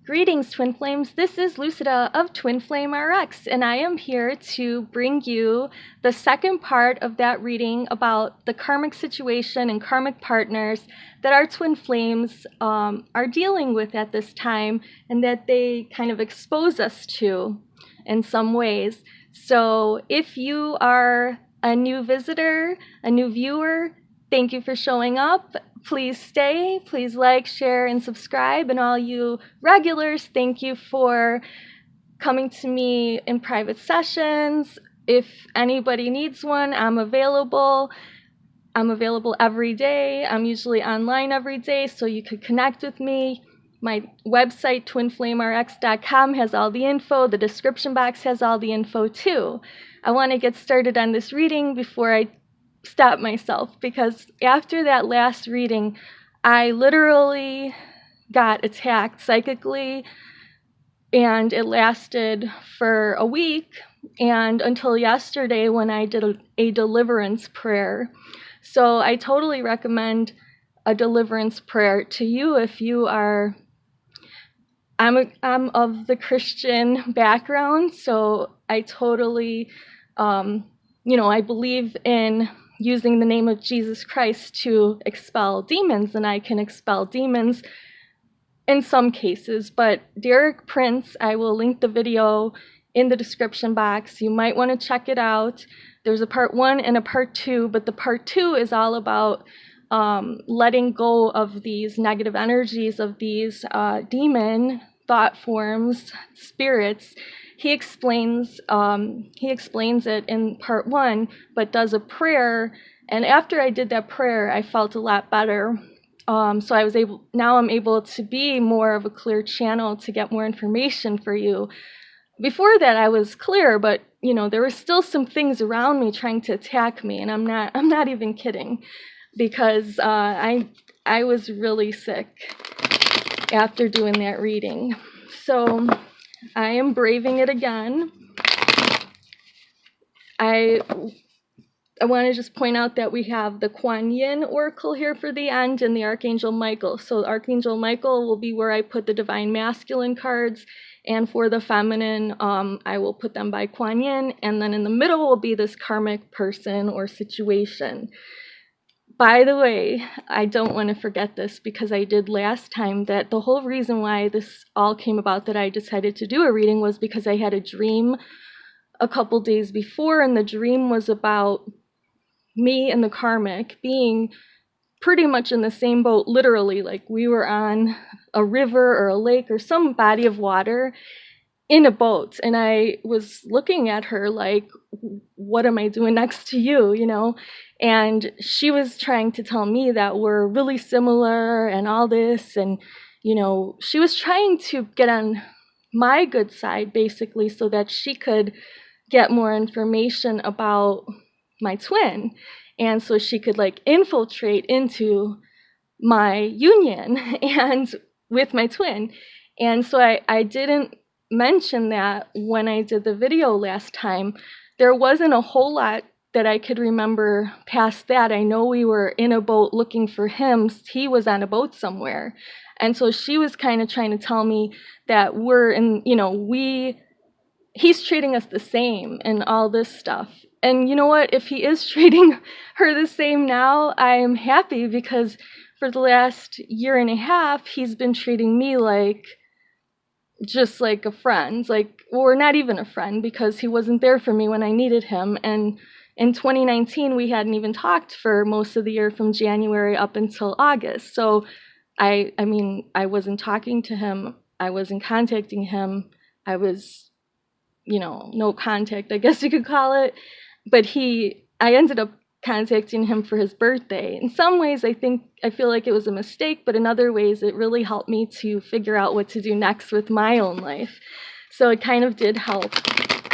Greetings, Twin Flames. This is Lucida of Twin Flame RX, and I am here to bring you the second part of that reading about the karmic situation and karmic partners that our Twin Flames are dealing with at this time, and that they kind of expose us to in some ways. So if you are a new visitor, a new viewer, thank you for showing up. Please stay, please like, share, and subscribe. And all you regulars, thank you for coming to me in private sessions. If anybody needs one, I'm available. I'm available every day. I'm usually online every day, so you could connect with me. My website, twinflamerx.com, has all the info. The description box has all the info too. I want to get started on this reading before I stop myself, because after that last reading, I literally got attacked psychically, and it lasted for a week and until yesterday when I did a deliverance prayer. So I totally recommend a deliverance prayer to you if you are. I'm of the Christian background, so I totally, I believe in using the name of Jesus Christ to expel demons, and I can expel demons in some cases. But Derek Prince, I will link the video in the description box. You might want to check it out. There's a part 1 and a part 2, but the part 2 is all about letting go of these negative energies, of these demon thought forms, spirits. He explains it in part 1, but does a prayer. And after I did that prayer, I felt a lot better. So I'm able to be more of a clear channel to get more information for you. Before that, I was clear, but there were still some things around me trying to attack me, and I'm not even kidding, because I was really sick after doing that reading. So I am braving it again. I want to just point out that we have the Kuan Yin Oracle here for the end and the Archangel Michael. So Archangel Michael will be where I put the Divine Masculine cards, and for the feminine, I will put them by Kuan Yin, and then in the middle will be this karmic person or situation. By the way, I don't want to forget this, because I did last time, that the whole reason why this all came about, that I decided to do a reading, was because I had a dream a couple days before, and the dream was about me and the karmic being pretty much in the same boat, literally, like we were on a river or a lake or some body of water in a boat, and I was looking at her like, what am I doing next to you, and she was trying to tell me that we're really similar and all this, and she was trying to get on my good side, basically, so that she could get more information about my twin, and so she could infiltrate into my union and with my twin. And so I didn't mention that when I did the video last time. There wasn't a whole lot that I could remember past that. I know we were in a boat looking for him. He was on a boat somewhere, and so she was kind of trying to tell me that we're in, he's treating us the same and all this stuff. And you know what? If he is treating her the same now, I am happy, because for the last year and a half, he's been treating me just like a friend. Or not even a friend, because he wasn't there for me when I needed him. And in 2019, we hadn't even talked for most of the year, from January up until August. So I wasn't talking to him. I wasn't contacting him. I was, no contact, I guess you could call it. But I ended up contacting him for his birthday. In some ways, I feel like it was a mistake, but in other ways, it really helped me to figure out what to do next with my own life. So it kind of did help.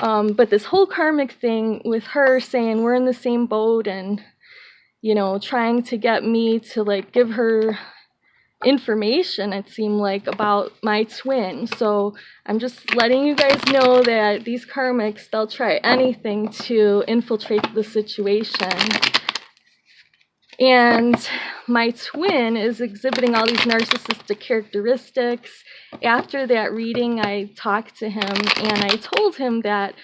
But this whole karmic thing with her saying we're in the same boat, and, trying to get me to give her information, it seemed like, about my twin. So I'm just letting you guys know that these karmics, they'll try anything to infiltrate the situation. And my twin is exhibiting all these narcissistic characteristics. After that reading, I talked to him and I told him that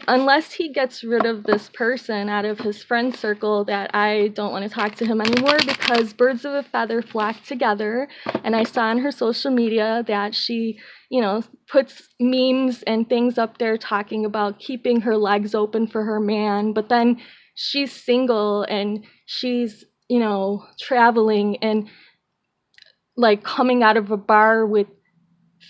unless he gets rid of this person out of his friend circle, that I don't want to talk to him anymore, because birds of a feather flock together. And I saw on her social media that she, you know, puts memes and things up there talking about keeping her legs open for her man, but then she's single and she's, you know, traveling and like coming out of a bar with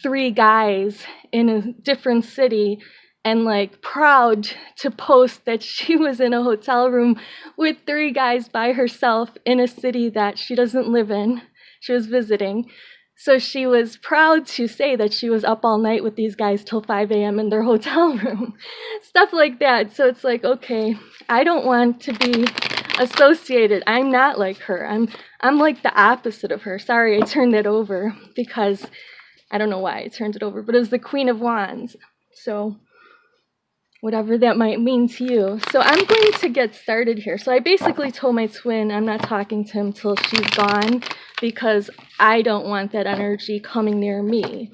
3 guys in a different city and like proud to post that she was in a hotel room with 3 guys by herself in a city that she doesn't live in. She was visiting. So she was proud to say that she was up all night with these guys till 5 a.m. in their hotel room. Stuff like that. So it's like, okay, I don't want to be associated. I'm not like her. I'm like the opposite of her. Sorry, I turned it over because I don't know why I turned it over, but it was the Queen of Wands. So whatever that might mean to you. So I'm going to get started here. So I basically told my twin I'm not talking to him till she's gone, because I don't want that energy coming near me.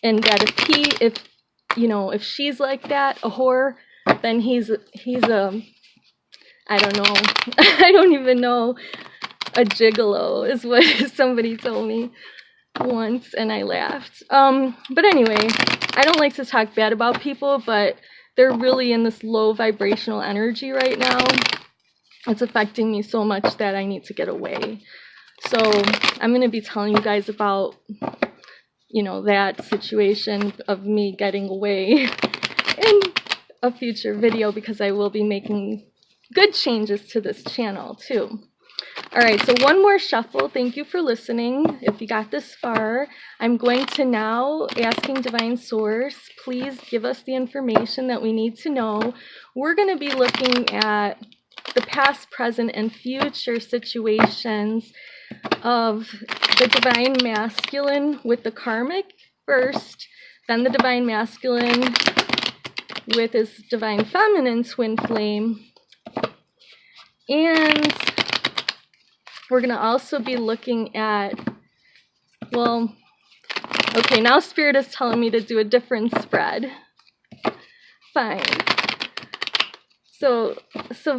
And that if she's like that, a whore, then he's a, I don't know, I don't even know, a gigolo is what somebody told me once, and I laughed. But anyway, I don't like to talk bad about people, but they're really in this low vibrational energy right now. It's affecting me so much that I need to get away. So I'm going to be telling you guys about, you know, that situation of me getting away in a future video, because I will be making good changes to this channel too. Alright, so one more shuffle. Thank you for listening. If you got this far, I'm going to now, asking Divine Source, please give us the information that we need to know. We're going to be looking at the past, present, and future situations of the Divine Masculine with the Karmic first, then the Divine Masculine with his Divine Feminine twin flame, and we're going to also be looking at, well, okay, now Spirit is telling me to do a different spread. Fine. So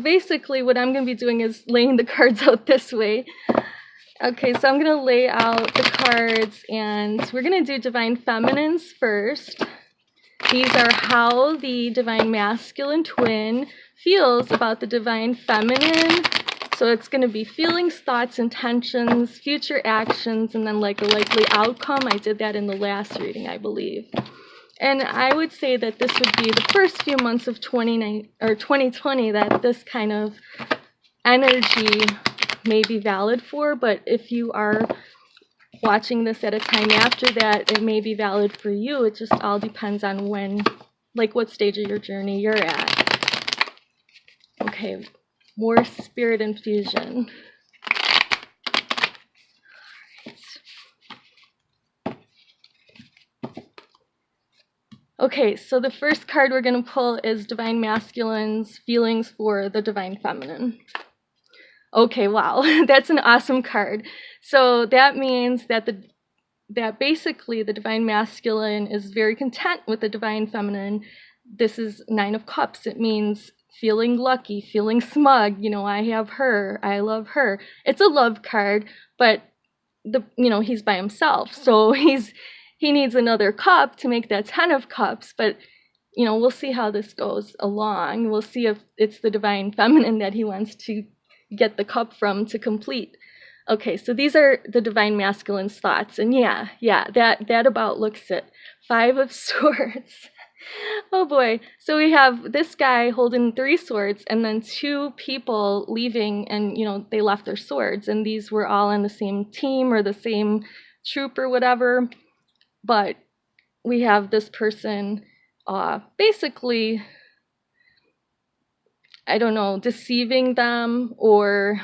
basically what I'm going to be doing is laying the cards out this way. Okay, so I'm going to lay out the cards, and we're going to do Divine Feminines first. These are how the Divine Masculine twin feels about the Divine Feminine. So it's going to be feelings, thoughts, intentions, future actions, and then like a likely outcome. I did that in the last reading, I believe. And I would say that this would be the first few months of 2020 that this kind of energy may be valid for. But if you are watching this at a time after that, it may be valid for you. It just all depends on when, like what stage of your journey you're at. Okay. More spirit infusion. Okay, so the first card we're going to pull is Divine Masculine's feelings for the Divine Feminine. Okay, wow, that's an awesome card. So that means that that basically the Divine Masculine is very content with the Divine Feminine. This is 9 of Cups. It means feeling lucky, feeling smug, you know, I have her, I love her. It's a love card, but he's by himself, so he needs another cup to make that 10 of Cups. But we'll see how this goes along. We'll see if it's the Divine Feminine that he wants to get the cup from to complete. Okay, so these are the Divine Masculine's thoughts, and yeah, that about looks it. 5 of Swords. Oh boy. So we have this guy holding 3 swords, and then 2 people leaving, and they left their swords, and these were all on the same team or the same troop or whatever. But we have this person basically, I don't know, deceiving them or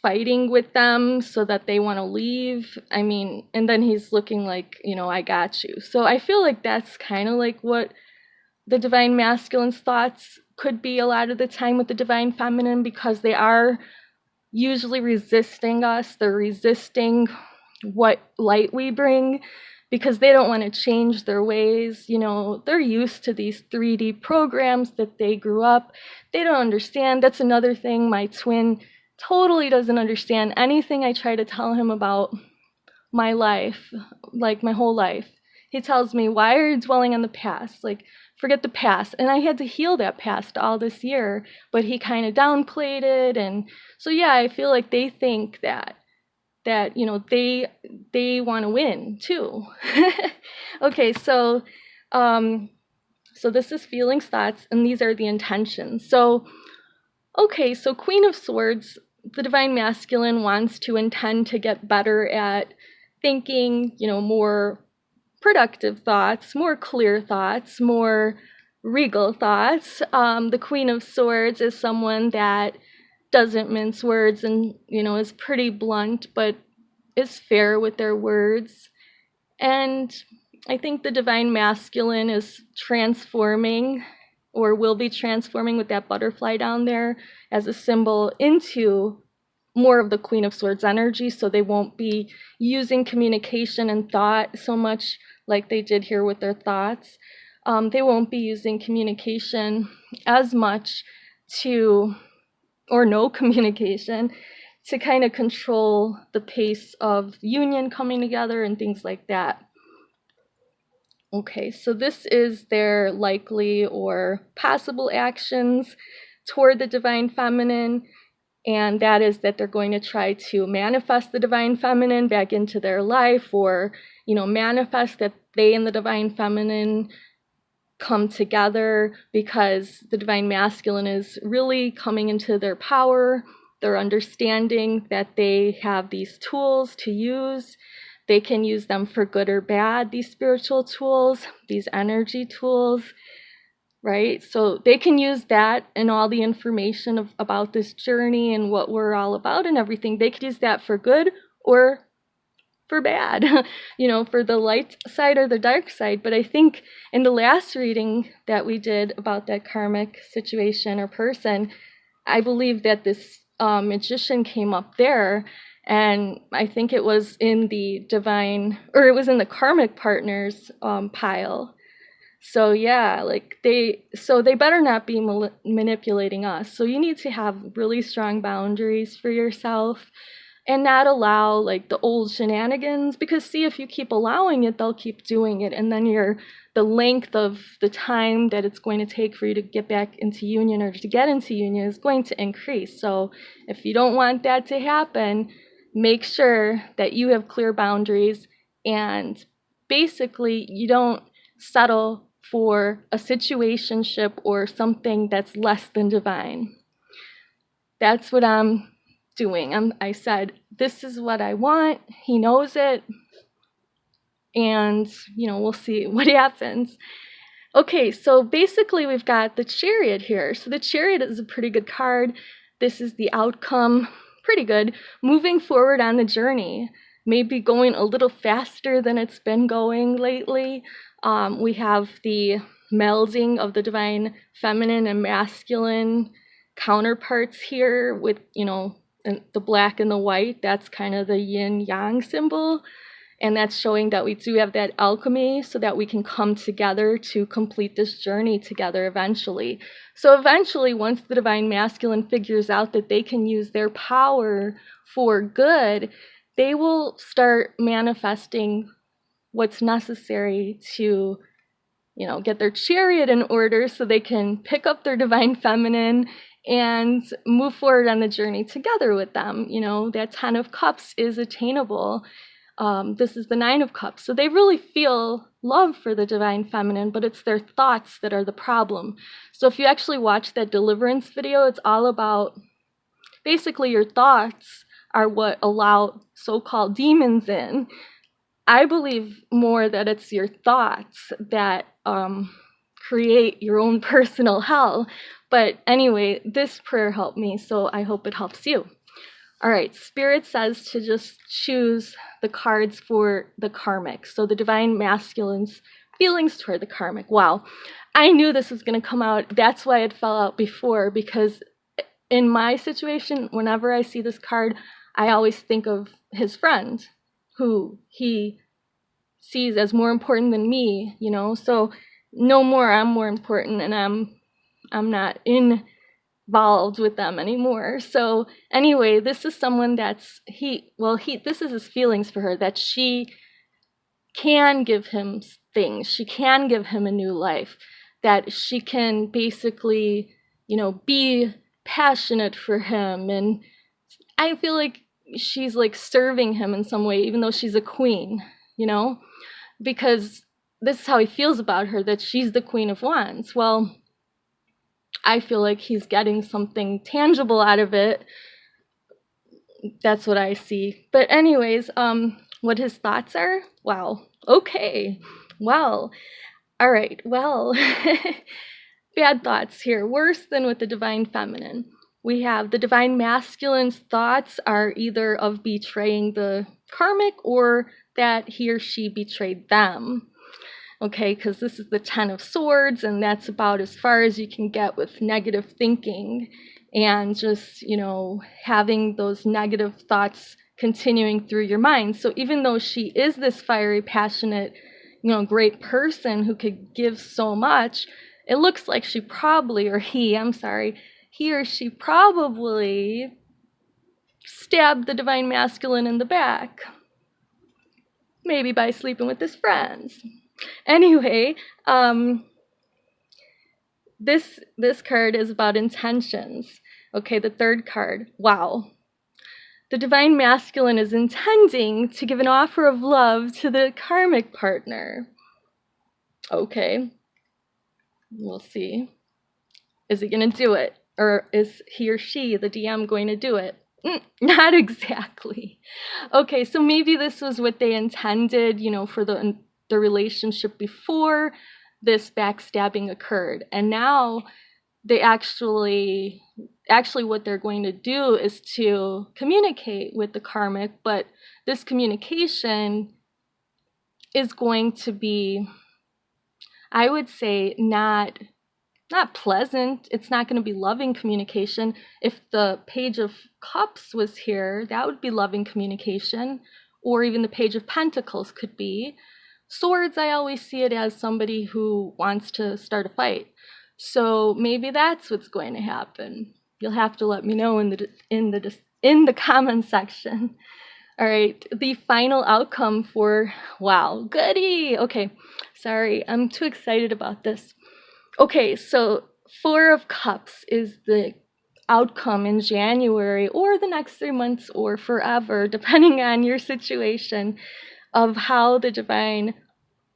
fighting with them so that they want to leave. I mean, and then he's looking like, I got you. So I feel like that's kind of like what the Divine Masculine's thoughts could be a lot of the time with the divine feminine, because they are usually resisting us. They're resisting what light we bring because they don't want to change their ways. You know, they're used to these 3D programs that they grew up. They don't understand. That's another thing. My twin totally doesn't understand anything I try to tell him about my life, like my whole life. He tells me, why are you dwelling on the past? Like, forget the past. And I had to heal that past all this year, but he kind of downplayed it. And so, yeah, I feel like they think that you know, they want to win too. Okay, so this is feelings, thoughts, and these are the intentions. So, okay, so Queen of Swords, the divine masculine wants to intend to get better at thinking, you know, more productive thoughts, more clear thoughts, more regal thoughts. The Queen of Swords is someone that doesn't mince words and, you know, is pretty blunt, but is fair with their words. And I think the divine masculine is transforming, or will be transforming with that butterfly down there as a symbol, into more of the Queen of Swords energy, so they won't be using communication and thought so much like they did here with their thoughts. They won't be using communication as much to, or no communication, to kind of control the pace of union coming together and things like that. Okay, so this is their likely or possible actions toward the divine feminine, and that is that they're going to try to manifest the divine feminine back into their life, or, you know, manifest that they and the divine feminine come together, because the divine masculine is really coming into their power. They're understanding that they have these tools to use. They can use them for good or bad, these spiritual tools, these energy tools, right? So they can use that and all the information about this journey and what we're all about and everything. They could use that for good or for bad, you know, for the light side or the dark side. But I think in the last reading that we did about that karmic situation or person, I believe that this magician came up there, and I think it was in the divine, or it was in the karmic partners pile. So yeah, like they better not be manipulating us. So you need to have really strong boundaries for yourself and not allow like the old shenanigans, because see, if you keep allowing it, they'll keep doing it, and then the length of the time that it's going to take for you to get back into union or to get into union is going to increase. So if you don't want that to happen, make sure that you have clear boundaries, and basically you don't settle for a situationship or something that's less than divine. That's what I'm doing. I said, this is what I want. He knows it. And, you know, we'll see what happens. Okay, so basically we've got the Chariot here. So the Chariot is a pretty good card. This is the outcome. Pretty good. Moving forward on the journey. Maybe going a little faster than it's been going lately. We have the melding of the divine feminine and masculine counterparts here with, you know, the black and the white. That's kind of the yin-yang symbol. And that's showing that we do have that alchemy so that we can come together to complete this journey together eventually. So eventually, once the divine masculine figures out that they can use their power for good, they will start manifesting what's necessary to, you know, get their chariot in order so they can pick up their divine feminine and move forward on the journey together with them. You know, that 10 of Cups is attainable. This is the 9 of Cups. So they really feel love for the divine feminine, but it's their thoughts that are the problem. So if you actually watch that deliverance video, it's all about basically your thoughts are what allow so-called demons in. I believe more that it's your thoughts that create your own personal hell. But anyway, this prayer helped me, so I hope it helps you. All right, Spirit says to just choose the cards for the karmic, so the divine masculine's feelings toward the karmic. Wow. I knew this was going to come out. That's why it fell out before, because in my situation, whenever I see this card, I always think of his friend, who he sees as more important than me, you know? So no more, I'm more important, and I'm not involved with them anymore. So anyway, this is someone that's, this is his feelings for her, that she can give him things, she can give him a new life, that she can basically, you know, be passionate for him. And I feel like she's like serving him in some way, even though she's a queen, you know, because this is how he feels about her, that she's the Queen of Wands. Well, I feel like he's getting something tangible out of it. That's what I see. But anyways, what his thoughts are? Wow. Okay. Well, all right. Well, bad thoughts here. Worse than with the Divine Feminine. We have the Divine Masculine's thoughts are either of betraying the karmic or that he or she betrayed them. Okay, because this is the Ten of Swords, and that's about as far as you can get with negative thinking and just, you know, having those negative thoughts continuing through your mind. So even though she is this fiery, passionate, you know, great person who could give so much, it looks like she probably, or he or she probably stabbed the Divine Masculine in the back. Maybe by sleeping with his friends. Anyway, this card is about intentions. Okay, the third card. Wow. The Divine Masculine is intending to give an offer of love to the karmic partner. Okay. We'll see. Is he going to do it? Or is he or she, the DM, going to do it? Not exactly. Okay, so maybe this was what they intended, you know, for the relationship before this backstabbing occurred. And now they actually what they're going to do is to communicate with the karmic, but this communication is going to be, I would say, not pleasant. It's not going to be loving communication. If the Page of Cups was here, that would be loving communication, or even the Page of Pentacles could be. Swords, I always see it as somebody who wants to start a fight. So maybe that's what's going to happen. You'll have to let me know in the comment section. All right, the final outcome for, wow, goody. Okay, sorry, I'm too excited about this. Okay, so Four of Cups is the outcome in January or the next 3 months or forever, depending on your situation, of how the divine,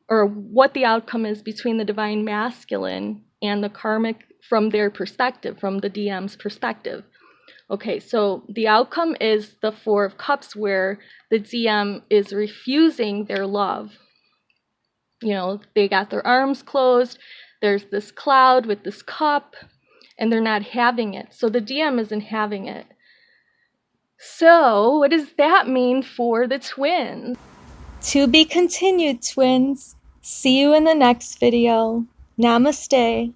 or what the outcome is between the Divine Masculine and the karmic from their perspective, from the DM's perspective. Okay, so the outcome is the Four of Cups, where the DM is refusing their love. You know, they got their arms closed, there's this cloud with this cup, and they're not having it. So the DM isn't having it. So what does that mean for the twins? To be continued, twins. See you in the next video. Namaste.